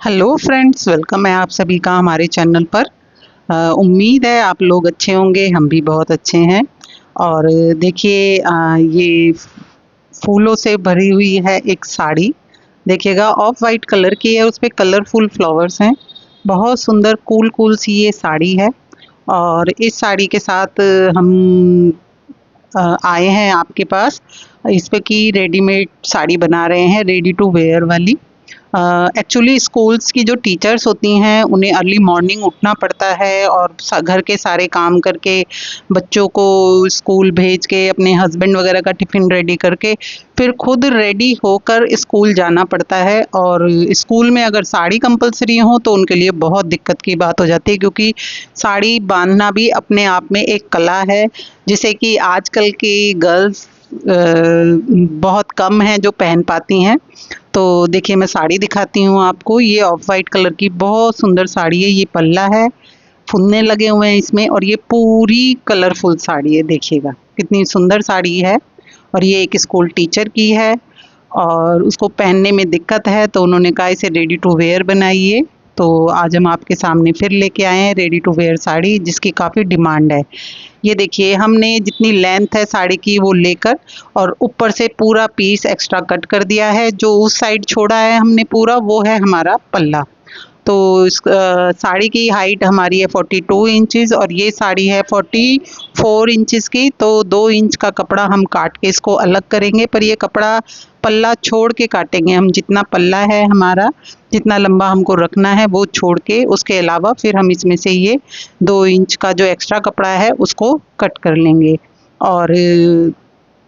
Hello friends, welcome है आप सभी का हमारे चैनल पर। उम्मीद है आप लोग अच्छे होंगे, हम भी बहुत अच्छे हैं। और देखिए, ये फूलों से भरी हुई है एक साड़ी। देखिएगा, ऑफ वाइट कलर की है, उस पे कलरफुल फ्लावर्स हैं। बहुत सुंदर कूल कूल सी ये साड़ी है। और इस साड़ी के साथ हम आए हैं आपके पास। इस पे की रेडीमेड साड़ी बना रहे हैं, रेडी टू वेयर वाली। एक्चुअली स्कूल्स की जो टीचर्स होती हैं उन्हें अर्ली मॉर्निंग उठना पड़ता है और घर के सारे काम करके बच्चों को स्कूल भेज के अपने हस्बैंड वगैरह का टिफ़िन रेडी करके फिर खुद रेडी होकर स्कूल जाना पड़ता है। और स्कूल में अगर साड़ी कंपलसरी हो तो उनके लिए बहुत दिक्कत की बात हो जाती है, क्योंकि साड़ी बांधना भी अपने आप में एक कला है, जिसे कि आजकल की गर्ल्स बहुत कम हैं जो पहन पाती हैं। तो देखिए, मैं साड़ी दिखाती हूँ आपको। ये ऑफ वाइट कलर की बहुत सुंदर साड़ी है। ये पल्ला है, फुन्ने लगे हुए हैं इसमें, और ये पूरी कलरफुल साड़ी है। देखिएगा कितनी सुंदर साड़ी है। और ये एक स्कूल टीचर की है और उसको पहनने में दिक्कत है, तो उन्होंने कहा इसे रेडी टू वेयर बनाइए। तो आज हम आपके सामने फिर लेके आए हैं रेडी टू वेयर साड़ी, जिसकी काफ़ी डिमांड है। ये देखिए, हमने जितनी लेंथ है साड़ी की वो लेकर और ऊपर से पूरा पीस एक्स्ट्रा कट कर दिया है। जो उस साइड छोड़ा है हमने पूरा, वो है हमारा पल्ला। तो इस साड़ी की हाइट हमारी है 42 इंचज़ और ये साड़ी है 44 इंचज़ की। तो 2 इंच का कपड़ा हम काट के इसको अलग करेंगे, पर ये कपड़ा पल्ला छोड़ के काटेंगे हम। जितना पल्ला है हमारा, जितना लंबा हमको रखना है वो छोड़ के, उसके अलावा फिर हम इसमें से ये 2 इंच का जो एक्स्ट्रा कपड़ा है उसको कट कर लेंगे। और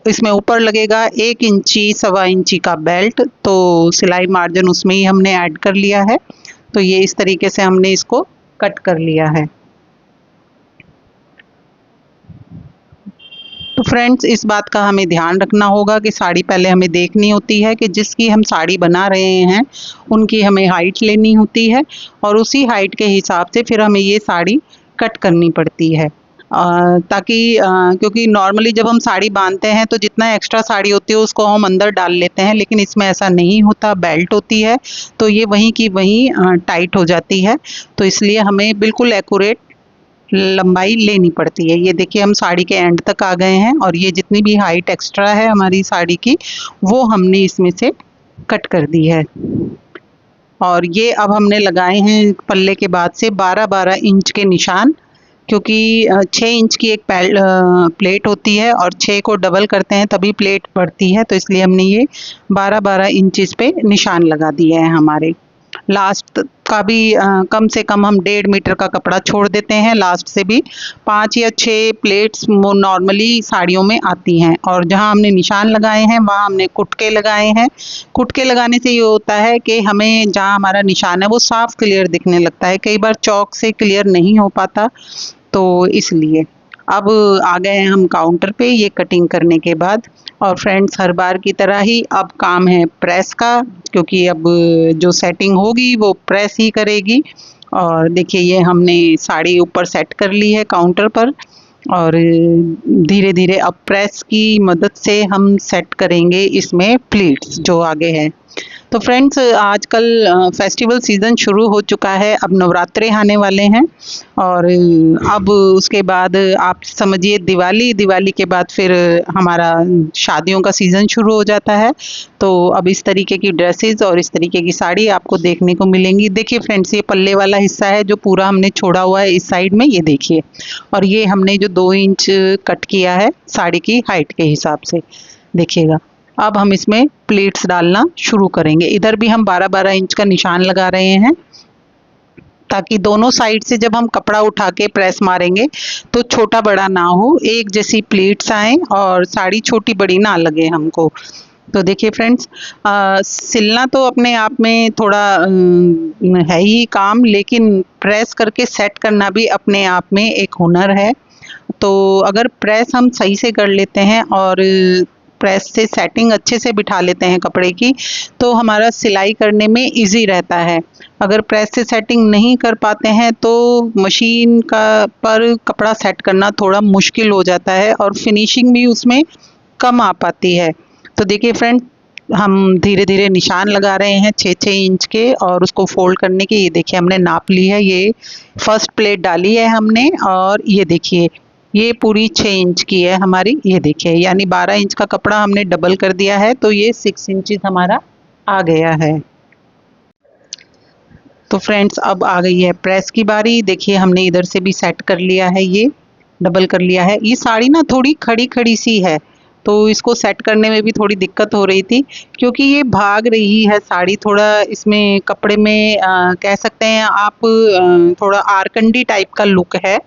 इसमें ऊपर लगेगा 1 इंची 1.25 इंची का बेल्ट, तो सिलाई मार्जिन उसमें ही हमने ऐड कर लिया है। तो ये इस तरीके से हमने इसको कट कर लिया है। तो फ्रेंड्स, इस बात का हमें ध्यान रखना होगा कि साड़ी पहले हमें देखनी होती है कि जिसकी हम साड़ी बना रहे हैं उनकी हमें हाइट लेनी होती है, और उसी हाइट के हिसाब से फिर हमें ये साड़ी कट करनी पड़ती है। ताकि क्योंकि नॉर्मली जब हम साड़ी बांधते हैं तो जितना एक्स्ट्रा साड़ी होती है उसको हम अंदर डाल लेते हैं, लेकिन इसमें ऐसा नहीं होता। बेल्ट होती है तो ये वहीं की वहीं टाइट हो जाती है। तो इसलिए हमें बिल्कुल एक्यूरेट लंबाई लेनी पड़ती है। ये देखिए, हम साड़ी के एंड तक आ गए हैं और ये जितनी भी हाइट एक्स्ट्रा है हमारी साड़ी की, वो हमने इसमें से कट कर दी है। और ये अब हमने लगाए हैं पल्ले के बाद से 12-12 इंच के निशान, क्योंकि 6 इंच की एक प्लेट होती है और 6 को डबल करते हैं तभी प्लेट बढ़ती है। तो इसलिए हमने ये 12-12 इंच इस पे निशान लगा दिए हैं हमारे। लास्ट का भी कम से कम हम 1.5 मीटर का कपड़ा छोड़ देते हैं। लास्ट से भी 5 या 6 प्लेट्स नॉर्मली साड़ियों में आती हैं, और जहां हमने निशान लगाए हैं वहां हमने कुटके लगाए हैं। कुटके लगाने से ये होता है कि हमें जहां हमारा निशान है वो साफ क्लियर दिखने लगता है। कई बार चौक से क्लियर नहीं हो पाता, तो इसलिए। अब आ गए हैं हम काउंटर पे ये कटिंग करने के बाद। और फ्रेंड्स, हर बार की तरह ही अब काम है प्रेस का, क्योंकि अब जो सेटिंग होगी वो प्रेस ही करेगी। और देखिए, ये हमने साड़ी ऊपर सेट कर ली है काउंटर पर, और धीरे धीरे अब प्रेस की मदद से हम सेट करेंगे इसमें प्लीट्स जो आगे है। तो फ्रेंड्स, आजकल फेस्टिवल सीज़न शुरू हो चुका है, अब नवरात्रे आने वाले हैं। और अब उसके बाद आप समझिए दिवाली, दिवाली के बाद फिर हमारा शादियों का सीज़न शुरू हो जाता है। तो अब इस तरीके की ड्रेसेस और इस तरीके की साड़ी आपको देखने को मिलेंगी। देखिए फ्रेंड्स, ये पल्ले वाला हिस्सा है जो पूरा हमने छोड़ा हुआ है इस साइड में, ये देखिए। और ये हमने जो 2 इंच कट किया है साड़ी की हाइट के हिसाब से, देखिएगा। अब हम इसमें प्लीट्स डालना शुरू करेंगे। इधर भी हम 12-12 इंच का निशान लगा रहे हैं, ताकि दोनों साइड से जब हम कपड़ा उठा के प्रेस मारेंगे तो छोटा बड़ा ना हो, एक जैसी प्लीट्स आए और साड़ी छोटी बड़ी ना लगे हमको। तो देखिए फ्रेंड्स, सिलना तो अपने आप में थोड़ा है ही काम, लेकिन प्रेस करके सेट करना भी अपने आप में एक हुनर है। तो अगर प्रेस हम सही से कर लेते हैं और प्रेस से सेटिंग अच्छे से बिठा लेते हैं कपड़े की, तो हमारा सिलाई करने में इजी रहता है। अगर प्रेस से सेटिंग नहीं कर पाते हैं तो मशीन का पर कपड़ा सेट करना थोड़ा मुश्किल हो जाता है और फिनिशिंग भी उसमें कम आ पाती है। तो देखिए फ्रेंड, हम धीरे धीरे निशान लगा रहे हैं 6-6 इंच के, और उसको फोल्ड करने के, ये देखिए हमने नाप ली है। ये फर्स्ट प्लेट डाली है हमने, और ये देखिए ये पूरी 6 इंच की है हमारी। ये देखिए यानी 12 इंच का कपड़ा हमने डबल कर दिया है, तो ये 6 इंचज हमारा आ गया है। तो फ्रेंड्स अब आ गई है प्रेस की बारी। देखिए हमने इधर से भी सेट कर लिया है, ये डबल कर लिया है। ये साड़ी ना थोड़ी खड़ी खड़ी सी है, तो इसको सेट करने में भी थोड़ी दिक्कत हो रही थी, क्योंकि ये भाग रही है साड़ी। थोड़ा इसमें कपड़े में कह सकते हैं आप थोड़ा आरकंडी टाइप का लुक है,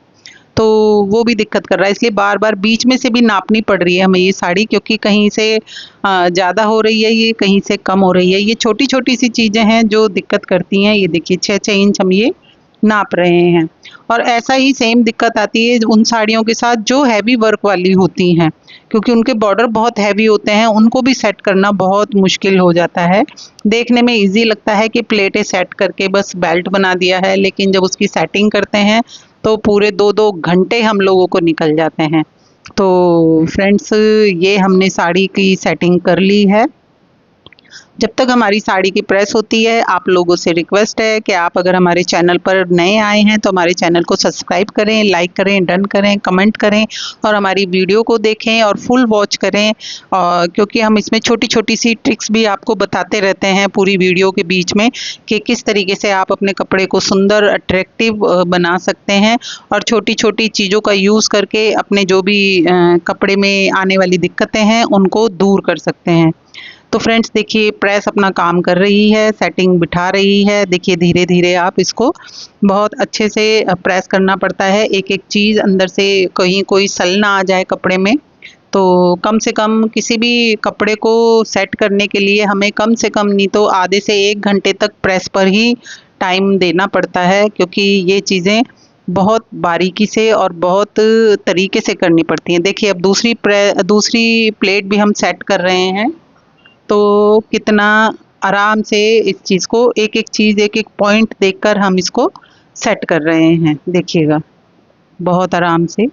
तो वो भी दिक्कत कर रहा है। इसलिए बार बार बीच में से भी नापनी पड़ रही है हमें ये साड़ी, क्योंकि कहीं से ज़्यादा हो रही है, ये कहीं से कम हो रही है। ये छोटी छोटी सी चीज़ें हैं जो दिक्कत करती हैं। ये देखिए 6-6 इंच हम ये नाप रहे हैं। और ऐसा ही सेम दिक्कत आती है उन साड़ियों के साथ जो हैवी वर्क वाली होती हैं, क्योंकि उनके बॉर्डर बहुत हैवी होते हैं, उनको भी सेट करना बहुत मुश्किल हो जाता है। देखने में इजी लगता है कि प्लेटें सेट करके बस बेल्ट बना दिया है, लेकिन जब उसकी सेटिंग करते हैं तो पूरे 2-2 घंटे हम लोगों को निकल जाते हैं। तो फ्रेंड्स ये हमने साड़ी की सेटिंग कर ली है। जब तक हमारी साड़ी की प्रेस होती है, आप लोगों से रिक्वेस्ट है कि आप अगर हमारे चैनल पर नए आए हैं तो हमारे चैनल को सब्सक्राइब करें, लाइक करें, डन करें, कमेंट करें, और हमारी वीडियो को देखें और फुल वॉच करें। और क्योंकि हम इसमें छोटी छोटी सी ट्रिक्स भी आपको बताते रहते हैं पूरी वीडियो के बीच में, कि किस तरीके से आप अपने कपड़े को सुंदर अट्रैक्टिव बना सकते हैं, और छोटी छोटी चीज़ों का यूज़ करके अपने जो भी कपड़े में आने वाली दिक्कतें हैं उनको दूर कर सकते हैं। तो फ्रेंड्स देखिए प्रेस अपना काम कर रही है, सेटिंग बिठा रही है। देखिए धीरे धीरे आप इसको बहुत अच्छे से प्रेस करना पड़ता है, एक एक चीज़ अंदर से कहीं कोई सल ना आ जाए कपड़े में। तो कम से कम किसी भी कपड़े को सेट करने के लिए हमें कम से कम नहीं तो आधे से 1 घंटे तक प्रेस पर ही टाइम देना पड़ता है, क्योंकि ये चीज़ें बहुत बारीकी से और बहुत तरीके से करनी पड़ती हैं। देखिए अब दूसरी प्लेट भी हम सेट कर रहे हैं, तो कितना आराम से इस चीज़ को एक एक चीज़ एक एक पॉइंट देखकर हम इसको सेट कर रहे हैं। देखिएगा बहुत आराम से।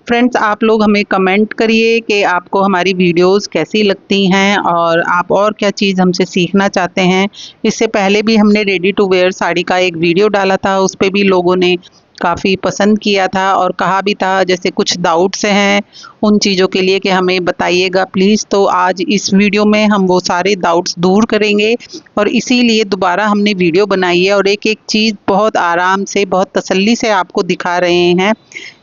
फ्रेंड्स आप लोग हमें कमेंट करिए कि आपको हमारी वीडियोस कैसी लगती हैं, और आप और क्या चीज़ हमसे सीखना चाहते हैं। इससे पहले भी हमने रेडी टू वेयर साड़ी का एक वीडियो डाला था, उस पर भी लोगों ने काफ़ी पसंद किया था और कहा भी था जैसे कुछ डाउट्स हैं उन चीज़ों के लिए कि हमें बताइएगा प्लीज़। तो आज इस वीडियो में हम वो सारे डाउट्स दूर करेंगे, और इसीलिए दोबारा हमने वीडियो बनाई है और एक एक चीज़ बहुत आराम से बहुत तसल्ली से आपको दिखा रहे हैं।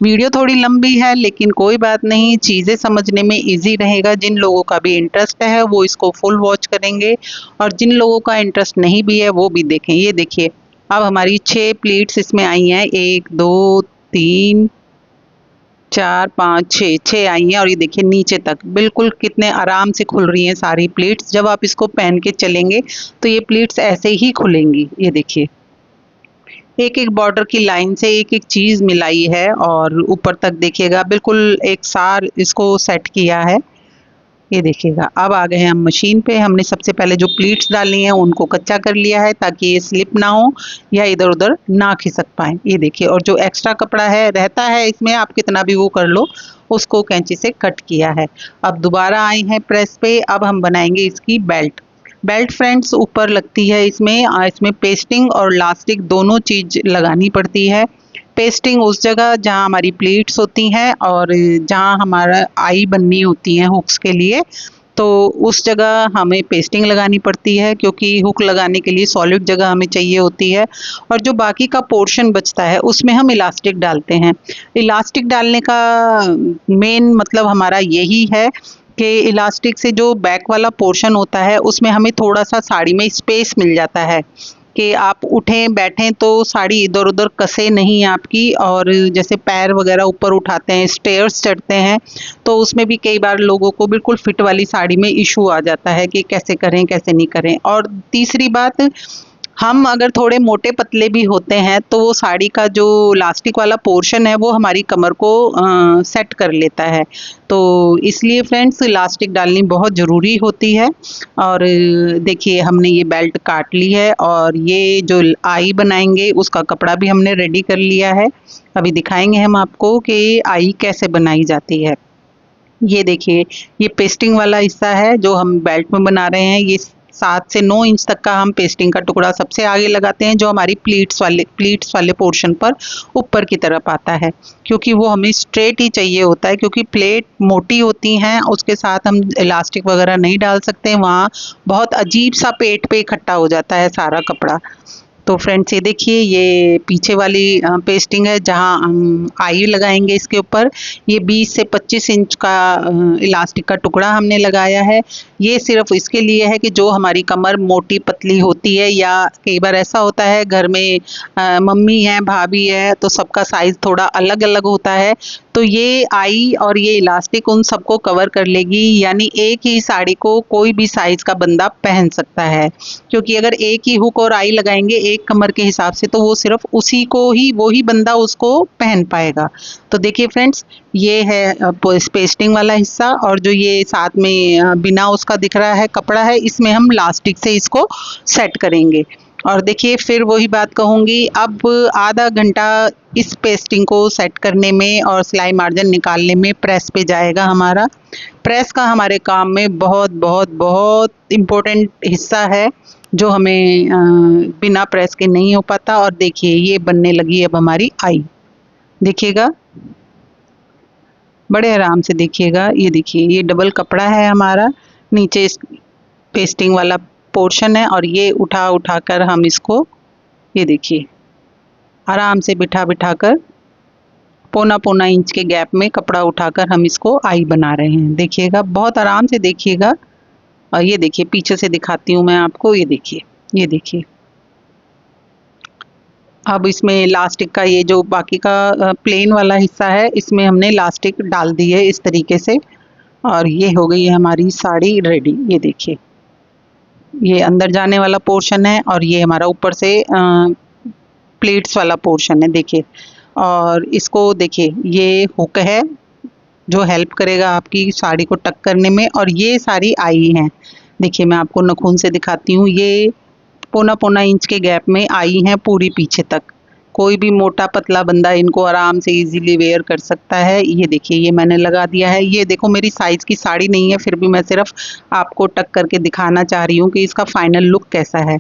वीडियो थोड़ी लंबी है लेकिन कोई बात नहीं, चीज़ें समझने में ईजी रहेगा। जिन लोगों का भी इंटरेस्ट है वो इसको फुल वॉच करेंगे, और जिन लोगों का इंटरेस्ट नहीं भी है वो भी देखें। ये देखिए अब हमारी 6 प्लेट्स इसमें आई हैं, 1 2 3 4 5 6 आई हैं, और ये देखिए नीचे तक बिल्कुल कितने आराम से खुल रही हैं सारी प्लेट्स। जब आप इसको पहन के चलेंगे तो ये प्लेट्स ऐसे ही खुलेंगी। ये देखिए एक एक बॉर्डर की लाइन से एक एक चीज़ मिलाई है, और ऊपर तक देखिएगा बिल्कुल एक सार इसको सेट किया है। ये देखिएगा अब आ गए हैं हम मशीन पे। हमने सबसे पहले जो प्लीट्स डालनी है उनको कच्चा कर लिया है, ताकि ये स्लिप ना हो या इधर उधर ना खिसक पाए। ये देखिए, और जो एक्स्ट्रा कपड़ा है रहता है इसमें, आप कितना भी वो कर लो, उसको कैंची से कट किया है। अब दोबारा आए हैं प्रेस पे। अब हम बनाएंगे इसकी बेल्ट। बेल्ट फ्रेंड्स ऊपर लगती है इसमें पेस्टिंग और लास्टिक दोनों चीज़ लगानी पड़ती है। पेस्टिंग उस जगह जहाँ हमारी प्लेट्स होती हैं और जहाँ हमारा आई बननी होती है हुक्स के लिए, तो उस जगह हमें पेस्टिंग लगानी पड़ती है, क्योंकि हुक लगाने के लिए सॉलिड जगह हमें चाहिए होती है। और जो बाकी का पोर्शन बचता है उसमें हम इलास्टिक डालते हैं। इलास्टिक डालने का मेन मतलब हमारा यही है कि इलास्टिक से जो बैक वाला पोर्शन होता है उसमें हमें थोड़ा सा साड़ी में स्पेस मिल जाता है, कि आप उठें बैठें तो साड़ी इधर उधर कसे नहीं आपकी। और जैसे पैर वगैरह ऊपर उठाते हैं, स्टेयर्स चढ़ते हैं, तो उसमें भी कई बार लोगों को बिल्कुल फिट वाली साड़ी में इशू आ जाता है कि कैसे करें कैसे नहीं करें। और तीसरी बात, हम अगर थोड़े मोटे पतले भी होते हैं तो वो साड़ी का जो लास्टिक वाला पोर्शन है वो हमारी कमर को सेट कर लेता है। तो इसलिए फ्रेंड्स इलास्टिक डालनी बहुत ज़रूरी होती है। और देखिए हमने ये बेल्ट काट ली है, और ये जो आई बनाएंगे उसका कपड़ा भी हमने रेडी कर लिया है। अभी दिखाएंगे हम आपको कि आई कैसे बनाई जाती है। ये देखिए, ये पेस्टिंग वाला हिस्सा है जो हम बेल्ट में बना रहे हैं। ये 7 से 9 इंच तक का हम पेस्टिंग का टुकड़ा सबसे आगे लगाते हैं, जो हमारी प्लीट्स वाले पोर्शन पर ऊपर की तरफ आता है, क्योंकि वो हमें स्ट्रेट ही चाहिए होता है, क्योंकि प्लेट मोटी होती हैं, उसके साथ हम इलास्टिक वगैरह नहीं डाल सकते, वहाँ बहुत अजीब सा पेट पे इकट्ठा हो जाता है सारा कपड़ा। तो फ्रेंड्स ये देखिए, ये पीछे वाली पेस्टिंग है जहां हम आई लगाएंगे इसके ऊपर। ये 20 से 25 इंच का इलास्टिक का टुकड़ा हमने लगाया है। ये सिर्फ इसके लिए है कि जो हमारी कमर मोटी पतली होती है, या कई बार ऐसा होता है घर में मम्मी है, भाभी है, तो सबका साइज थोड़ा अलग अलग होता है, तो ये आई और ये इलास्टिक उन सबको कवर कर लेगी, यानी एक ही साड़ी को कोई भी साइज का बंदा पहन सकता है। क्योंकि अगर एक ही हुक और आई लगाएंगे एक कमर के हिसाब से, तो वो सिर्फ उसी को ही, वो ही बंदा उसको पहन पाएगा। तो देखिए फ्रेंड्स, ये है पेस्टिंग वाला हिस्सा, और जो ये साथ में बिना उसका दिख रहा है कपड़ा है, इसमें हम लास्टिक से इसको सेट करेंगे। और देखिए, फिर वही बात कहूँगी, अब आधा घंटा इस पेस्टिंग को सेट करने में और सिलाई मार्जिन निकालने में प्रेस पे जाएगा हमारा। प्रेस का हमारे काम में बहुत बहुत बहुत इम्पोर्टेंट हिस्सा है, जो हमें बिना प्रेस के नहीं हो पाता। और देखिए, ये बनने लगी अब हमारी आई। देखिएगा, बड़े आराम से देखिएगा। ये देखिए, ये डबल कपड़ा है हमारा, नीचे पेस्टिंग वाला पोर्शन है, और ये उठा उठा कर हम इसको, ये देखिए, आराम से बिठा बिठा कर पौना पौना इंच के गैप में कपड़ा उठाकर हम इसको आई बना रहे हैं। देखिएगा, बहुत आराम से देखिएगा। और ये देखिए, पीछे से दिखाती हूँ मैं आपको। ये देखिए, ये देखिए, अब इसमें इलास्टिक का ये जो बाकी का प्लेन वाला हिस्सा है, इसमें हमने इलास्टिक डाल दी है इस तरीके से, और ये हो गई है हमारी साड़ी रेडी। ये देखिए, ये अंदर जाने वाला पोर्शन है, और ये हमारा ऊपर से प्लेट्स वाला पोर्शन है। देखिए, और इसको देखिए, ये हुक है जो हेल्प करेगा आपकी साड़ी को टक करने में, और ये सारी आई हैं। देखिए, मैं आपको नाखून से दिखाती हूँ। ये पौना पौना इंच के गैप में आई हैं पूरी पीछे तक। कोई भी मोटा पतला बंदा इनको आराम से इजीली वेयर कर सकता है। ये देखिए, ये मैंने लगा दिया है। ये देखो, मेरी साइज की साड़ी नहीं है, फिर भी मैं सिर्फ आपको टक करके दिखाना चाह रही हूँ कि इसका फाइनल लुक कैसा है।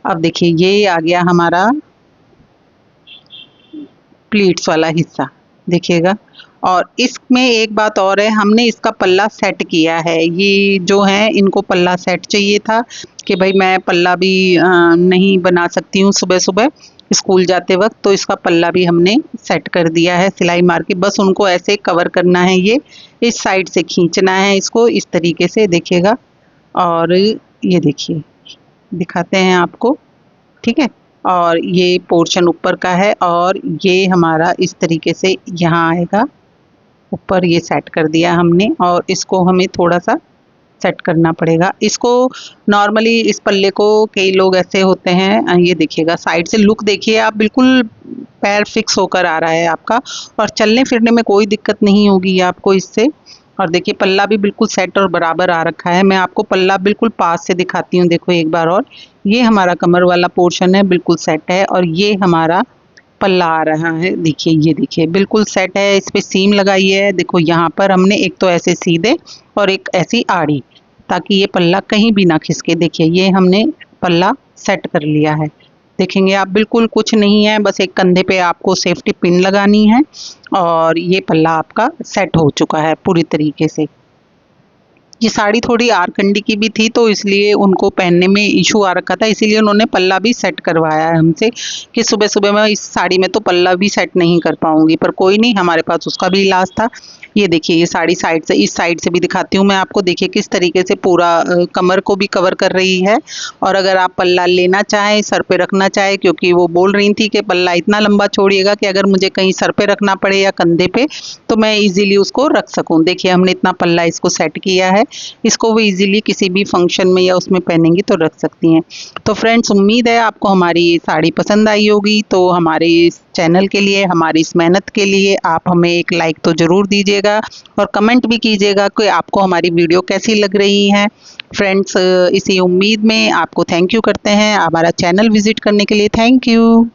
अब देखिए, ये आ गया हमारा प्लीट्स वाला हिस्सा। देखिएगा, और इसमें एक बात और है, हमने इसका पल्ला सेट किया है। ये जो है, इनको पल्ला सेट चाहिए था कि भाई मैं पल्ला भी नहीं बना सकती हूँ सुबह सुबह स्कूल जाते वक्त, तो इसका पल्ला भी हमने सेट कर दिया है सिलाई मार के। बस उनको ऐसे कवर करना है, ये इस साइड से खींचना है इसको इस तरीके से। देखिएगा, और ये देखिए, दिखाते हैं आपको, ठीक है। और ये पोर्शन ऊपर का है, और ये हमारा इस तरीके से यहाँ आएगा ऊपर। ये सेट कर दिया हमने, और इसको हमें थोड़ा सा सेट करना पड़ेगा। इसको नॉर्मली इस पल्ले को कई लोग ऐसे होते हैं, ये देखिएगा, साइड से लुक देखिए आप, बिल्कुल पैर फिक्स होकर आ रहा है आपका, और चलने फिरने में कोई दिक्कत नहीं होगी आपको इससे। और देखिए, पल्ला भी बिल्कुल सेट और बराबर आ रखा है। मैं आपको पल्ला बिल्कुल पास से दिखाती हूँ, देखो एक बार और। ये हमारा कमर वाला पोर्शन है, बिल्कुल सेट है, और ये हमारा पल्ला आ रहा है। देखिए, ये देखिए, बिल्कुल सेट है। इस पे सीम लगाई है, देखो यहाँ पर हमने एक तो ऐसे सीधे और एक ऐसी आड़ी, ताकि ये पल्ला कहीं भी ना खिसके। देखिए, ये हमने पल्ला सेट कर लिया है। देखेंगे आप, बिल्कुल कुछ नहीं है, बस एक कंधे पे आपको सेफ्टी पिन लगानी है, और ये पल्ला आपका सेट हो चुका है पूरी तरीके से। ये साड़ी थोड़ी आरकंडी की भी थी, तो इसलिए उनको पहनने में इशू आ रखा था, इसीलिए उन्होंने पल्ला भी सेट करवाया है हमसे कि सुबह सुबह मैं इस साड़ी में तो पल्ला भी सेट नहीं कर पाऊंगी, पर कोई नहीं, हमारे पास उसका भी इलाज था। ये देखिए, ये साड़ी साइड से, इस साइड से भी दिखाती हूँ मैं आपको। देखिए किस तरीके से पूरा कमर को भी कवर कर रही है। और अगर आप पल्ला लेना चाहें, सर पे रखना चाहे, क्योंकि वो बोल रही थी कि पल्ला इतना लंबा छोड़िएगा कि अगर मुझे कहीं सर पे रखना पड़े या कंधे पे, तो मैं इजीली उसको रख सकूं। देखिए, हमने इतना पल्ला इसको सेट किया है, इसको वो इजीली किसी भी फंक्शन में या उसमें पहनेंगी तो रख सकती हैं। तो फ्रेंड्स, उम्मीद है आपको हमारी ये साड़ी पसंद आई होगी। तो हमारे इस चैनल के लिए, हमारी इस मेहनत के लिए आप हमें एक लाइक तो ज़रूर दीजिएगा, और कमेंट भी कीजिएगा कि आपको हमारी वीडियो कैसी लग रही है। फ्रेंड्स, इसी उम्मीद में आपको थैंक यू करते हैं हमारा चैनल विजिट करने के लिए। Thank you.